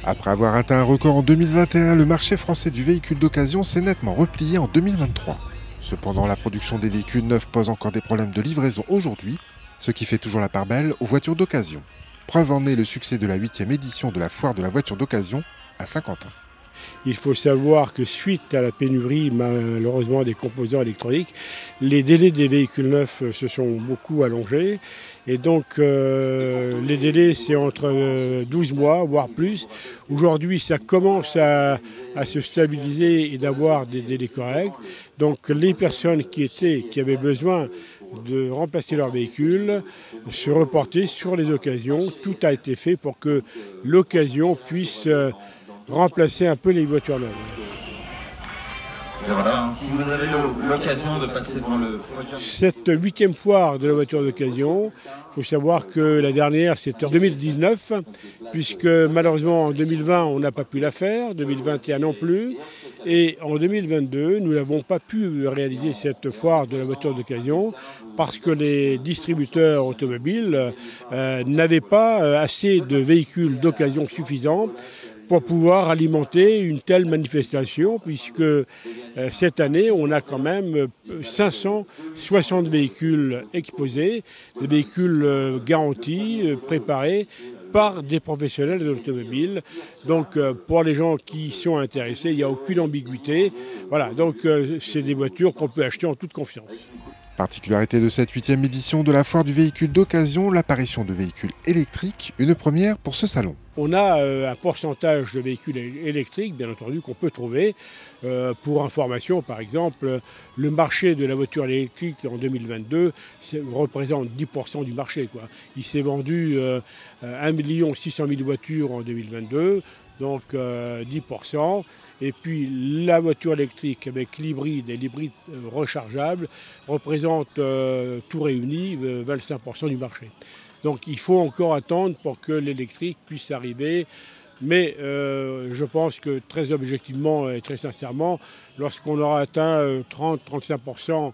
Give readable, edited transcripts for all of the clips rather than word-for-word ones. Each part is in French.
Après avoir atteint un record en 2021, le marché français du véhicule d'occasion s'est nettement replié en 2023. Cependant, la production des véhicules neufs pose encore des problèmes de livraison aujourd'hui, ce qui fait toujours la part belle aux voitures d'occasion. Preuve en est le succès de la 8e édition de la foire de la voiture d'occasion à Saint-Quentin. Il faut savoir que suite à la pénurie malheureusement des composants électroniques, les délais des véhicules neufs se sont beaucoup allongés. Et donc les délais c'est entre 12 mois, voire plus. Aujourd'hui ça commence à se stabiliser et d'avoir des délais corrects. Donc les personnes qui avaient besoin de remplacer leur véhicule, se reporter sur les occasions. Tout a été fait pour que l'occasion puisse remplacer un peu les voitures neuves. Et voilà, si vous avez l'occasion de passer devant Cette 8e foire de la voiture d'occasion, il faut savoir que la dernière c'était en 2019, puisque malheureusement en 2020 on n'a pas pu la faire, 2021 non plus, et en 2022 nous n'avons pas pu réaliser cette foire de la voiture d'occasion parce que les distributeurs automobiles n'avaient pas assez de véhicules d'occasion suffisants pour pouvoir alimenter une telle manifestation, puisque cette année, on a quand même 560 véhicules exposés, des véhicules garantis, préparés par des professionnels de l'automobile. Donc pour les gens qui sont intéressés, il n'y a aucune ambiguïté. Voilà, donc c'est des voitures qu'on peut acheter en toute confiance. Particularité de cette 8e édition de la foire du véhicule d'occasion, l'apparition de véhicules électriques, une première pour ce salon. On a un pourcentage de véhicules électriques, bien entendu, qu'on peut trouver. Pour information, par exemple, le marché de la voiture électrique en 2022 représente 10% du marché, quoi. Il s'est vendu 1 600 000 voitures en 2022, donc 10%. Et puis la voiture électrique avec l'hybride et l'hybride rechargeable représente tout réuni 25% du marché. Donc il faut encore attendre pour que l'électrique puisse arriver. Mais je pense que très objectivement et très sincèrement, lorsqu'on aura atteint 30-35%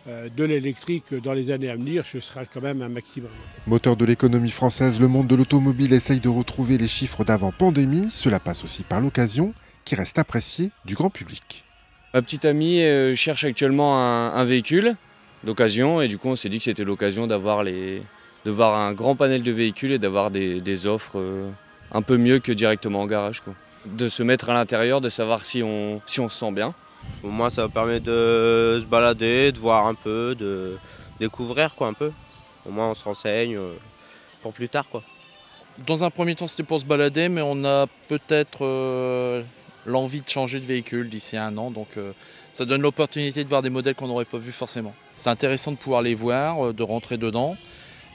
de l'électrique dans les années à venir, ce sera quand même un maximum. Moteur de l'économie française, le monde de l'automobile essaye de retrouver les chiffres d'avant-pandémie. Cela passe aussi par l'occasion, qui reste appréciée du grand public. Ma petite amie cherche actuellement un véhicule d'occasion et du coup on s'est dit que c'était l'occasion de voir un grand panel de véhicules et d'avoir des offres un peu mieux que directement en garage, quoi. De se mettre à l'intérieur, de savoir si on se sent bien. Pour moi ça permet de se balader, de voir un peu, de découvrir quoi, un peu. Au moins on se renseigne pour plus tard, quoi. Dans un premier temps c'était pour se balader, mais on a peut-être l'envie de changer de véhicule d'ici 1 an, donc ça donne l'opportunité de voir des modèles qu'on n'aurait pas vus forcément. C'est intéressant de pouvoir les voir, de rentrer dedans.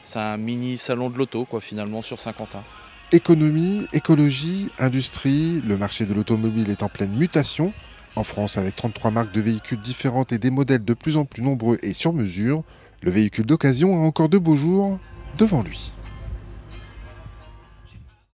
C'est un mini salon de l'auto, quoi, finalement, sur Saint-Quentin. Économie, écologie, industrie, le marché de l'automobile est en pleine mutation. En France, avec 33 marques de véhicules différentes et des modèles de plus en plus nombreux et sur mesure, le véhicule d'occasion a encore de beaux jours devant lui.